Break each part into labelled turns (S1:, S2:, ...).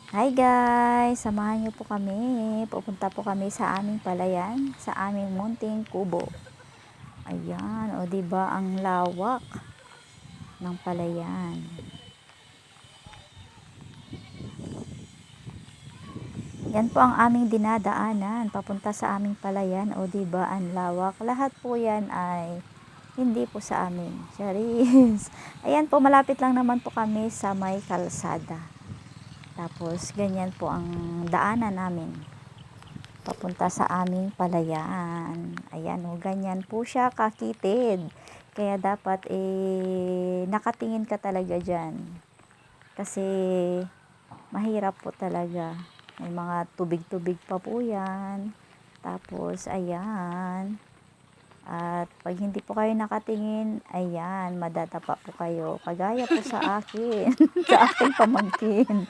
S1: Hi guys! Samahan niyo po kami. Pupunta po kami sa aming palayan, sa aming munting kubo. Ayan, o diba ang lawak ng palayan. Yan po ang aming dinadaanan, papunta sa aming palayan. O diba ang lawak? Lahat po yan ay hindi po sa amin. Charis! Ayan po, malapit lang naman po kami sa may kalsada. Tapos, ganyan po ang daanan namin papunta sa aming palayan. Ayan o, ganyan po siya kakitid. Kaya dapat nakatingin ka talaga dyan. Kasi mahirap po talaga. May mga tubig-tubig pa po yan. Tapos, ayan. At pag hindi po kayo nakatingin, ayan, madadapa po kayo. Kagaya po sa akin, sa aking pamangkin.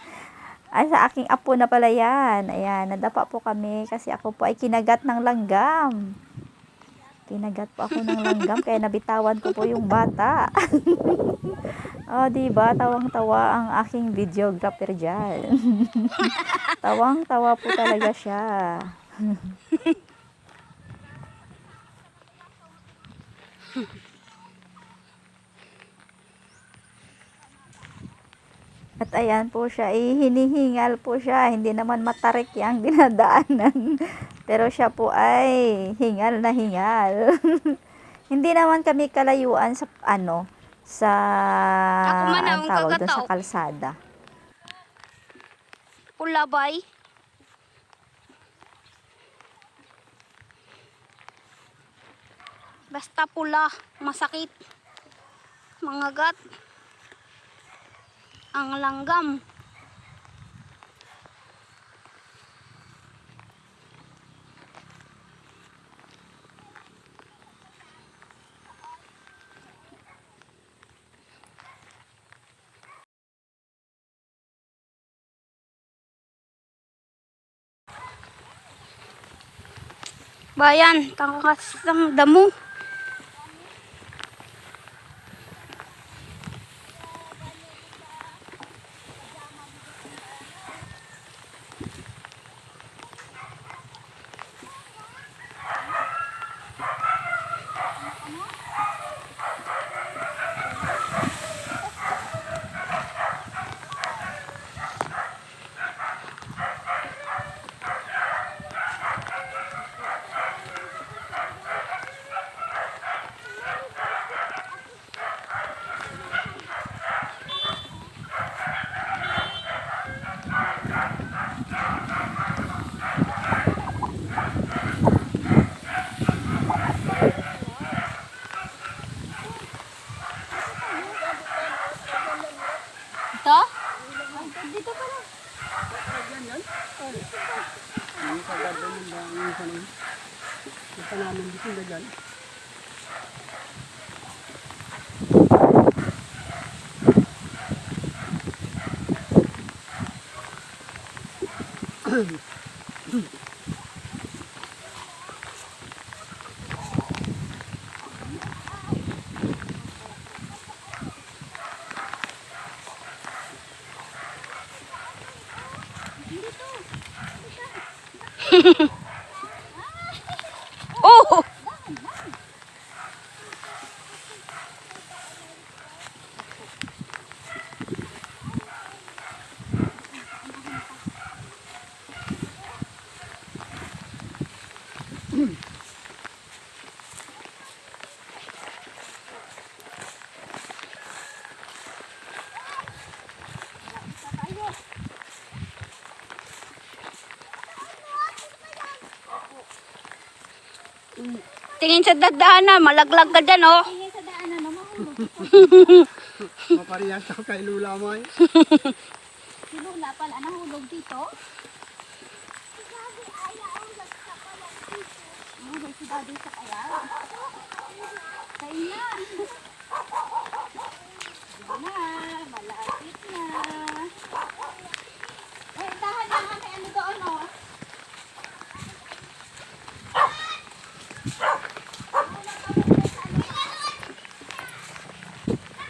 S1: Ay, sa aking apo na pala yan. Ayan, nadapa po kami kasi ako po ay kinagat ng langgam. Kinagat po ako ng langgam kaya nabitawan ko po yung bata. Oh, diba? Tawang-tawa ang aking videographer dyan. Tawang-tawa po talaga siya. At ayan po siya, hinihingal po siya. Hindi naman matarik yung dinadaanan. Pero siya po ay hingal na hingal. Hindi naman kami kalayuan sa sa
S2: Ako man
S1: ang
S2: ang
S1: tawag doon sa
S2: kagataw.
S1: kalsada.
S2: Pula bay. Basta pula, masakit. Mangagat. Ang langgam. Bayan, tangkas ng damo. Ito? Dito pa lang.
S3: Ang kaganda ng dahil sa nila. Ito namin dito dyan.
S2: Oh! Tingin sa dadaanan, malaglag ka dyan, oh.
S1: Tingin sa daanan naman.
S3: Maparehas ako kay Lula mo eh.
S1: Si Lola pala nahulog dito. Si Daddy sa kaya. Kain na. Yan na, malapit na. Eh, tahan lang may ano doon, oh.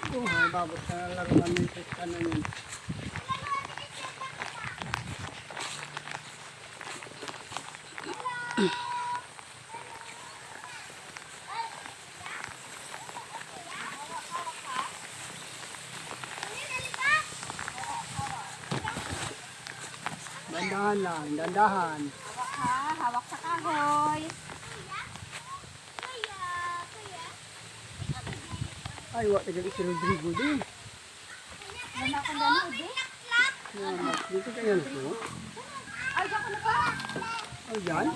S3: May babot na laruan ng ano yun. Dandahan lang, dandahan.
S2: Hawak ha, hawak sa kahoy.
S3: Ay, wala tagal si Rodrigo din.
S2: Wala akong gano'n, di?
S3: Dito kayo po.
S2: Ay, diyan ko na ba?
S3: Ay, dyan.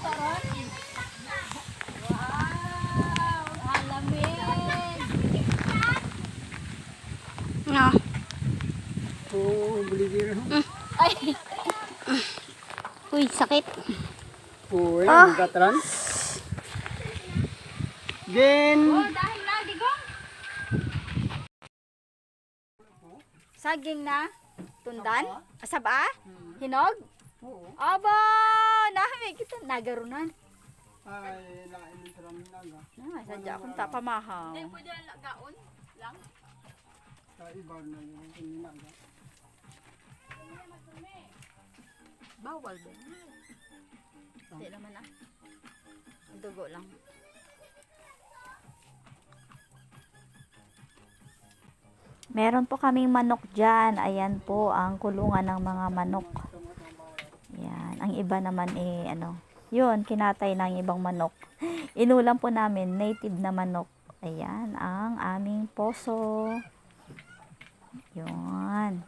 S2: Wow, alamig. No.
S3: Oo, buligir.
S2: Ay. Uy, sakit.
S3: Oo, yan, gatran. Gen.
S2: Dahil na, digong. Saging na. Tundan. Asaba. Hinog.
S3: Oo.
S2: Aba, namin kita nagarunan.
S3: Ay, lain ng saraming naga.
S2: Sadya akong tapamahaw.
S3: Sa ibar na yun, yung naga.
S2: Bawal ba? Hindi naman Dugo lang.
S1: Meron po kaming manok dyan. Ayan po ang kulungan ng mga manok. Yan. Ang iba naman yun, kinatay ng ibang manok. Inulam po namin, native na manok. Ayan, ang aming poso. Yun.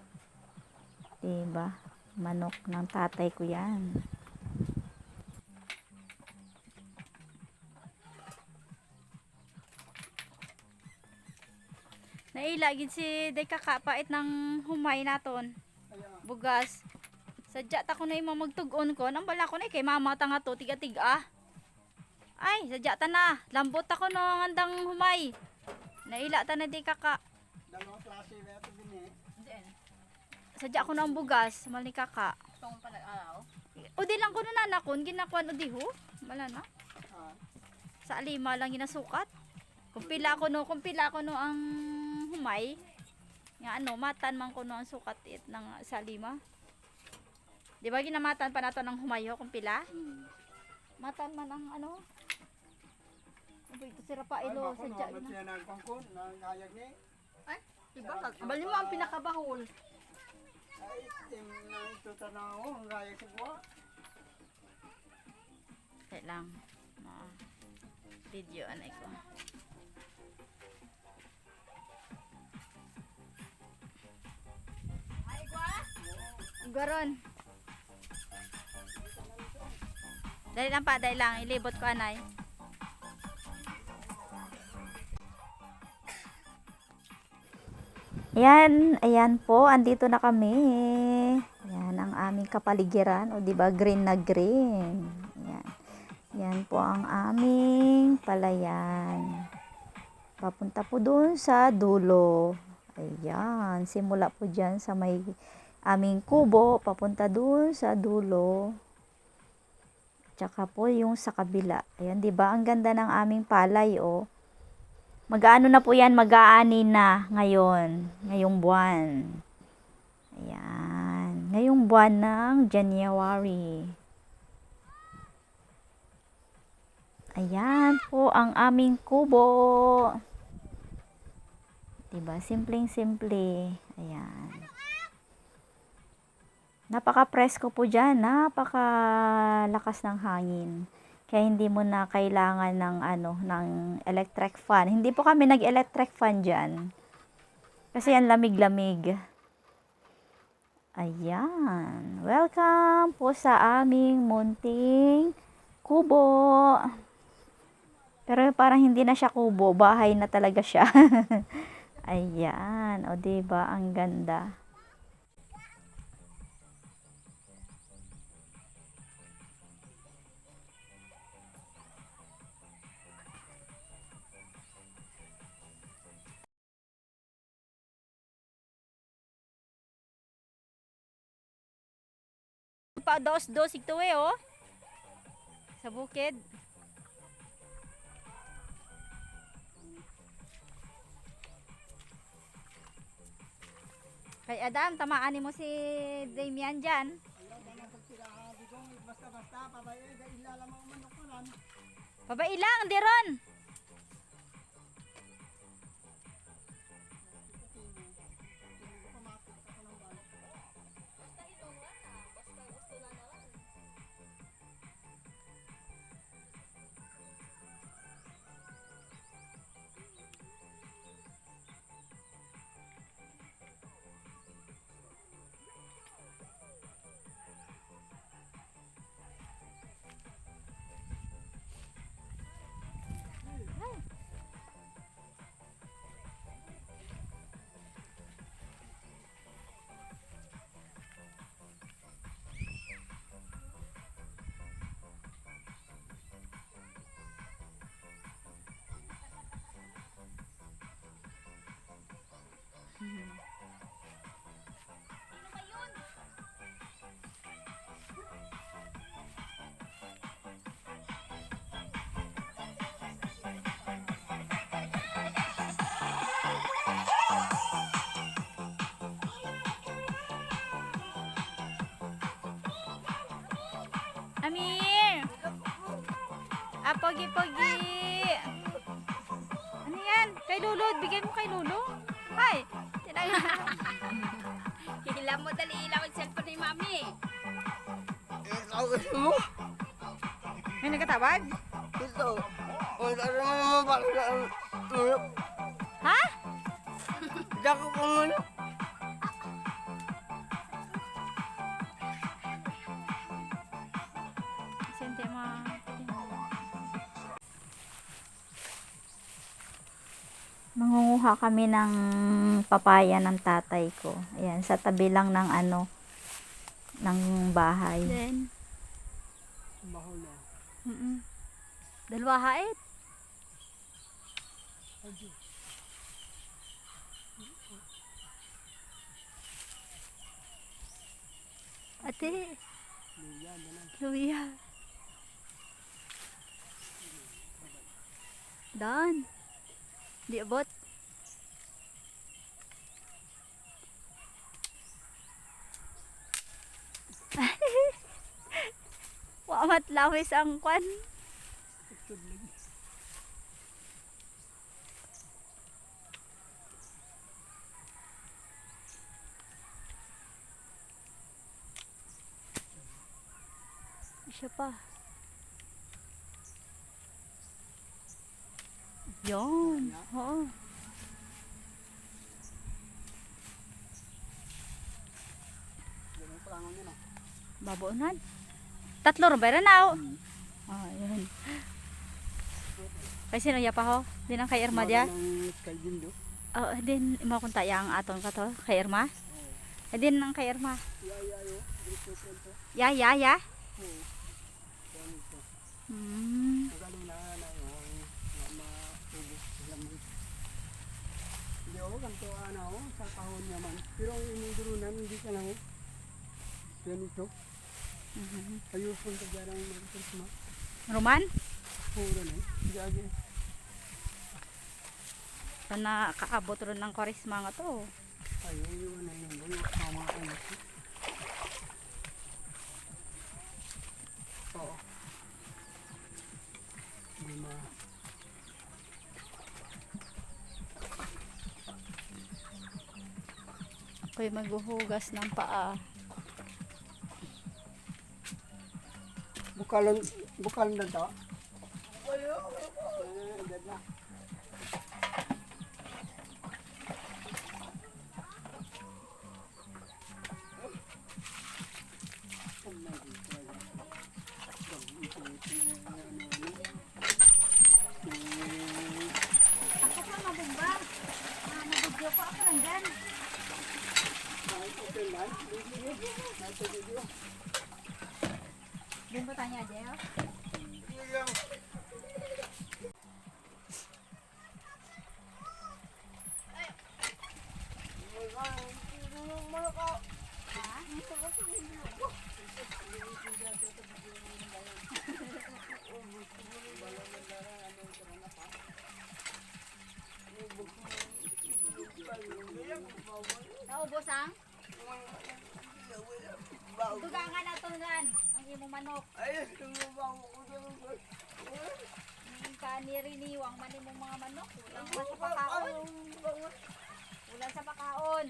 S1: Diba? Manok ng tatay ko yan.
S2: Nailagin si day kakapait ng humay naton. Bugas. Sadya ta ko na yung magtugon ko. Nang bala ko na kay mama ta nga to tiga-tiga. Ay, sadya ta na. Lambot ako no ang andang humay. Naila ta na day kaka.
S3: Dalawang klase na ito din eh.
S2: Sadya ko na ang bugas. Mal ni kaka.
S3: Itong panag-araw.
S2: O di lang ko na nanakon. Ginakuan o di ho. Wala na. Sa alima lang ginasukat. Kumpila ko no ang humay. Nga matan man ko no ang sukat ng sa lima. Di ba ginamatan pa nato ng humay ho kumpila? Matan man ang ito sira pa ilo sa dya.
S3: Siya nagpangkon, nangayag ni.
S2: Ay, iba ka. Bali mo ang pinakabahol.
S3: Ay, itim na ito tanaw, ang gayag sa buwa.
S2: Kaya lang. Video anay ko. Garon. Dahil lang pa, dahil lang. Ilibot ko anay.
S1: Ayan po, andito na kami. Ayan ang aming kapaligiran, o di ba green na green. Ayan. Yan po ang aming palayan. Papunta po doon sa dulo. Ayan, simula po diyan sa may aming kubo, papunta doon sa dulo. Tsaka po yung sa kabila. Ayan, di ba? Ang ganda ng aming palay, oh. Mag-aano na po yan, mag-aani na ngayon, ngayong buwan. Ayan, ngayong buwan ng January. Ayan po ang aming kubo. Diba? Simpleng-simple. Ayan. Napaka-presko po dyan. Napaka-lakas ng hangin. Kaya hindi mo na kailangan ng ng electric fan. Hindi po kami nag-electric fan dyan. Kasi yan lamig-lamig. Ayan. Welcome po sa aming munting kubo. Pero parang hindi na siya kubo. Bahay na talaga siya. Ayan. O diba? Ang ganda.
S2: Pa dos ito oh. Sa bukid. Kay Adam, tamaan mo si Damian dyan.
S3: Basta-basta, pabayay, ilalamang manok ko lang.
S2: Pabailang, Deron. Amir! Ah, pogi-pogi! Ano yan? Kay Lulod. Bigay mo kay Lulo. Ay!
S4: Hila mo dali ilaw ang cellphone ni Mami.
S3: Ikaw mo?
S2: May nagkatawag?
S3: Ito. Ang dami naman bakit ang tulog.
S2: Ha?
S3: Dako ko muna.
S2: Sente mo.
S1: Mangunguha kami ng papaya ng tatay ko. Ayan, sa tabi lang ng ng bahay.
S2: Then,
S3: Mahal na.
S2: dalawa hait. Ate. Luya. Dan. Di abot. Wamat lawis ang kwan. Siya pa. Yon. Oo.
S3: Ganun pa lang yun.
S2: Baboonan. Tatlo rin ba rin na? Oh, yun. Kay sino ya pa ho? Din ang kay Irma dia?
S3: Ng Sky Dindo.
S2: Oh, din mo kung taya ang aton ka to kay Irma. Din ang kay Irma.
S3: Yo. Dito ko.
S2: Ya.
S3: Oo. Ano ito? Magaling na yung maubos lang. Hindi ako kanto sa kahon naman. Pero ang inudurunan hindi ka lang. Ganito. Ayos kung tagyarang mag-Christmas.
S2: Roman?
S3: Puro na. Hindi agi.
S2: Sana kaabot rin ng korisma nga to.
S3: Ayaw yun na yun. Mga anak. Oo. Lima.
S2: Ako'y maghuhugas ng paa.
S3: Bukalan na to. Edad na.
S2: Ako pa mabumba. Nabugyo ko ako nandyan. Din ba tanya aja ya? Naubos ang? Dugangan na to nan. Ang imong manok. Ang kaniriniwang man imong mga manok. Ulang ba sa pakaon? Ulang sa pakaon.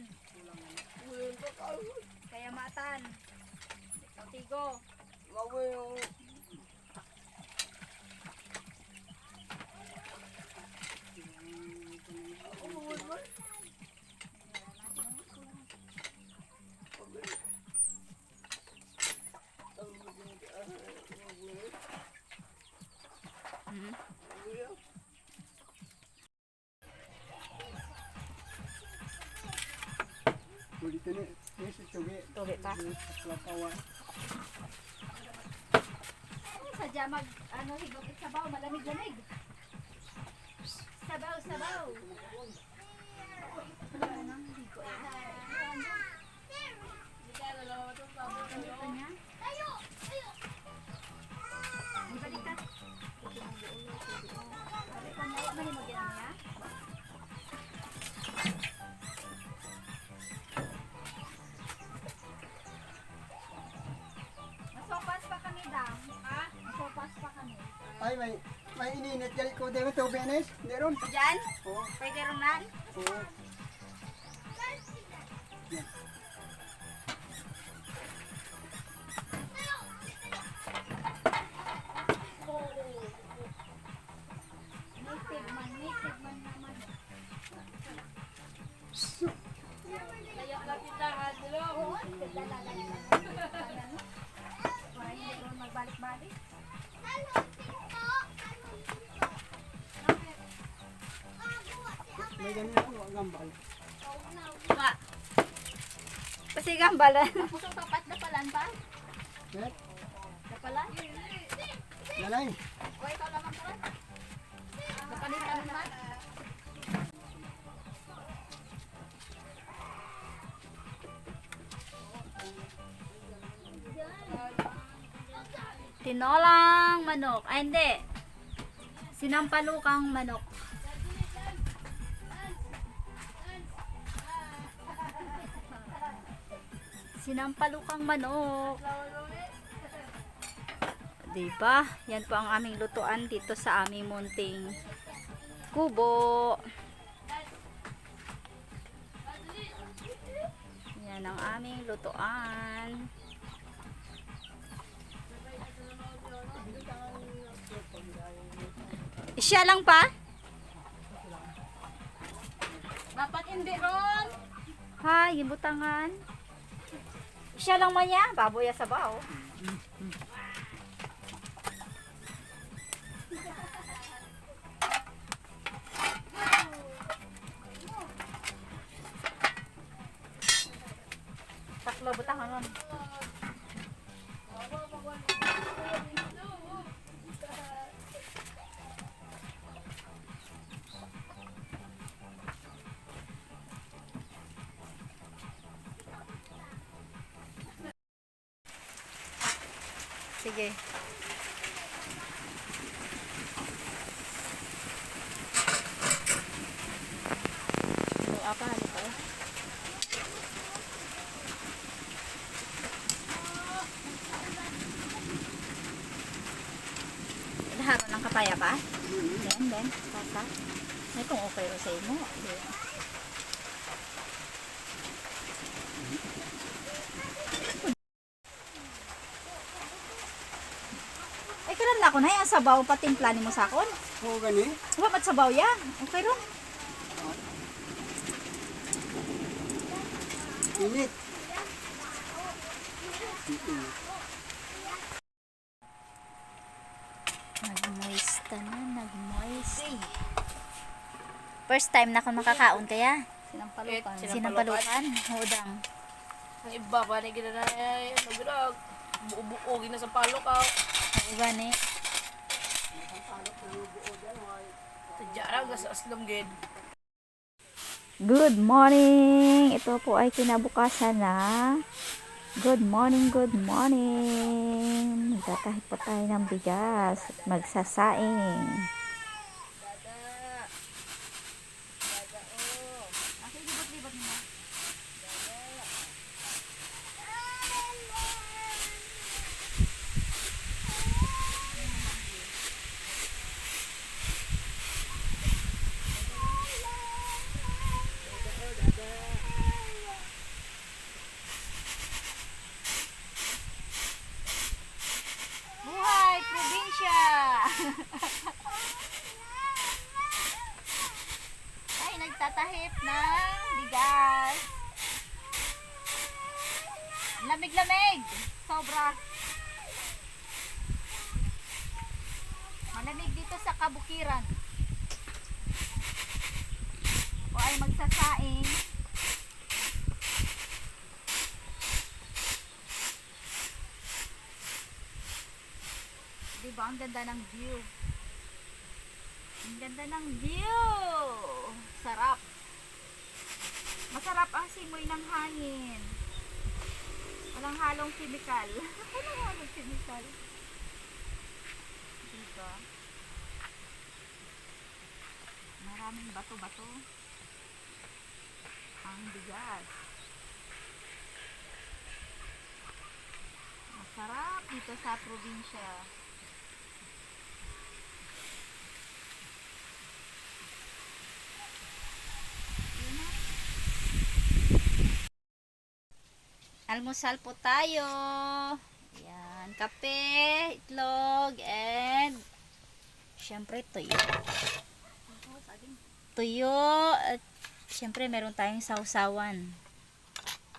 S2: Kaya matan. Tigo.
S3: Dito ni si Tugi.
S2: Tugi pa.
S3: Lakawan.
S2: Sadya mag higop sa sabaw, malamig-lamig. Sabaw. Ano niya? Ibalikat. Mali mo ginang niya? Masopas pa kami daw.
S3: may ininit gali ko din ito, Benes. Hindi ron.
S4: Diyan?
S3: Oo.
S4: Pwede rin nan?
S3: Oo.
S4: Native man naman. Kaya kapitahan dilo. Oo, dadalala yun. Para hindi rin magbalik-balik.
S3: May ganun ako, wag gambal.
S2: Nga. Kasi gambalan.
S4: Pusong papat na palan pa?
S3: Bet,
S4: Napalan?
S3: nanay.
S4: O ikaw naman palan? Napalita naman?
S2: Tinolang manok. Ay, hindi. Sinampalukang manok. Sinampalukang manok. Diba? Yan po ang aming lutuan dito sa aming munting kubo. Yan ang aming lutuan. Siya lang pa?
S4: Dapat hindi ron.
S2: Ha, gibutangan. Siya lang man niya, baboy sa bao. Taklo butangan nun. Sige. Apa hali ko? Laharon ng kapaya pa? Ben, pasa. Ay, kung okay ro sa imo. Ay, karon na ako na yung sabaw patimpla ni mo sakon.
S3: Oo, gani.
S2: Wa mat sabaw ya. Okay ro.
S3: Init.
S2: Nag-moist na, nag-moist. First time na ako makakaon kaya.
S4: Sinampalukan.
S2: Sinampalukan. Hudang.
S4: Ang iba pa na ginanay. Ano ginag? Buo-buo gina sa palo ka.
S2: Iba ni.
S4: Tadya gas aslom gid.
S1: Good morning! Ito po ay kinabukasan na. Good morning, good morning. Magtatahid po tayo ng bigas at magsasaing.
S2: Buhay, probinsya! Ay, nagtatahip ng bigas. Lamig-lamig! Sobra. Malamig dito sa kabukiran. O ay magsasaing. Diba? Ang ganda ng view. Ang ganda ng view. Sarap. Masarap ang simoy ng hangin. Walang halong chemical. Walang halong chemical. Diba? Maraming bato-bato. Ang bigas. Masarap dito sa probinsya. Almusal po tayo. Yan, kape, itlog, and syempre tuyo. Tuyo at syempre meron tayong sausawan.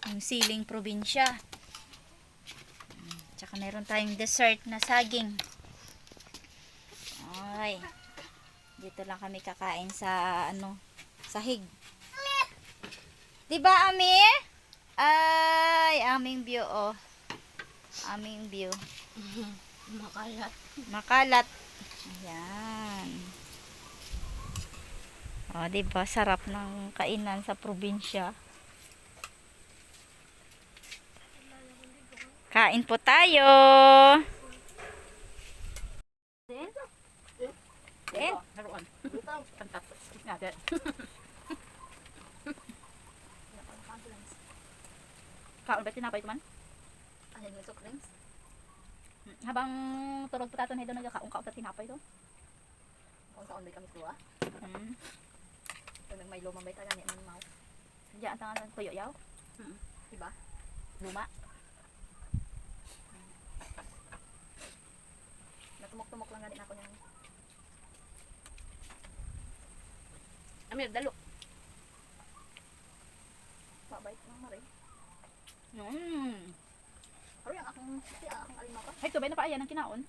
S2: Yung siling probinsya. Tsaka meron tayong dessert na saging. Ay. Dito lang kami kakain sa sahig. 'Di ba, Ami? Ay, aming view oh. Aming view.
S4: Makalat.
S2: Makalat. Ayan. Oh, 'di ba sarap ng kainan sa probinsya. Kain po tayo. Din?
S4: Naroon. Fantastic. Natin. Kaon ba tinapay ito man?
S2: Ano yung soft drinks?
S4: Habang tulog po tato na ito nagkakaong-kaon sa tinapay ito.
S2: Kung kaon ba kami tuwa?
S4: Hmm.
S2: Kung may lumang bay taga ni man mau.
S4: Diyan ang tangan ng tuyo yaw.
S2: Diba?
S4: Luma.
S2: Natumok-tumok lang ganin ako yung
S4: Amir, dalo.
S2: mabait ng mare.
S4: Mm.
S2: Pero yung akong alima pa.
S4: Ay, tubay na pa ayan ang kinaon.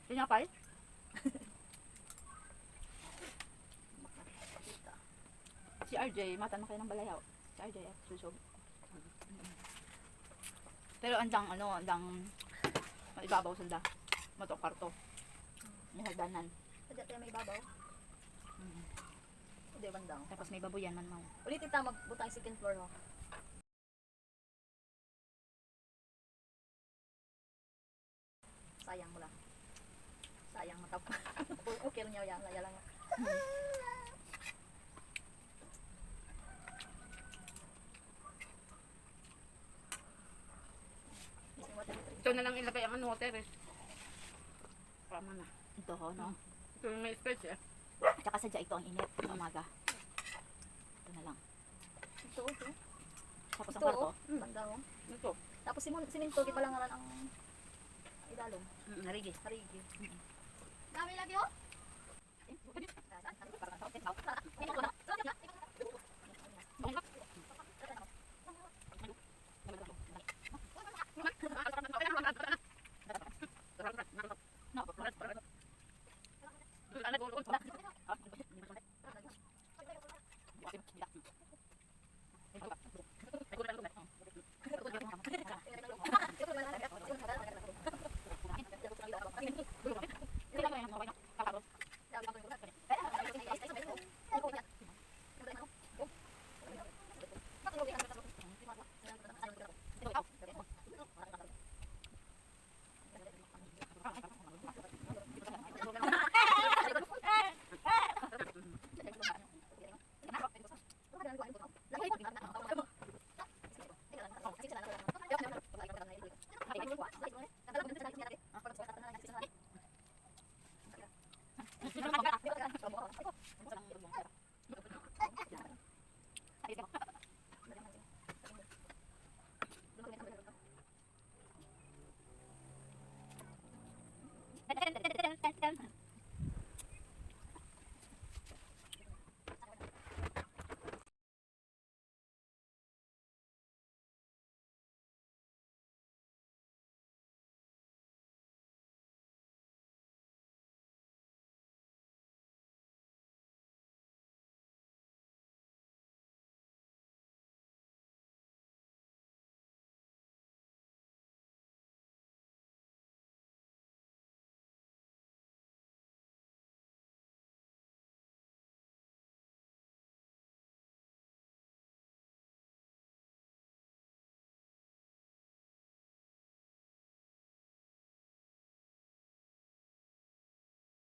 S4: Tinapay. Si RJ, matan na kayo ng balayaw. Si RJ, susog. Pero andang, maibabaw sila. Matokarto. May hagdanan.
S2: Sadya tayo may babaw. Hindi bandang.
S4: Tapos may baboyan man mau.
S2: Ulitin tayo magbutang second floor ho. Sayang mo lang. Sayang matap. Okay rin yan. Laya lang.
S4: Ito na lang ilagay ang water eh. Tama na. Ito ho, no? Ito yung may space eh. Tsaka sadya ito ang init ng umaga. Ito na lang.
S2: Ito.
S4: Tapos ang
S2: Ito.
S4: kwarto.
S2: Banda ho.
S4: Ito.
S2: Tapos siminto, di pa lang ngaran ang idalong.
S4: Narigi.
S2: Harigi. Dami lagi ho?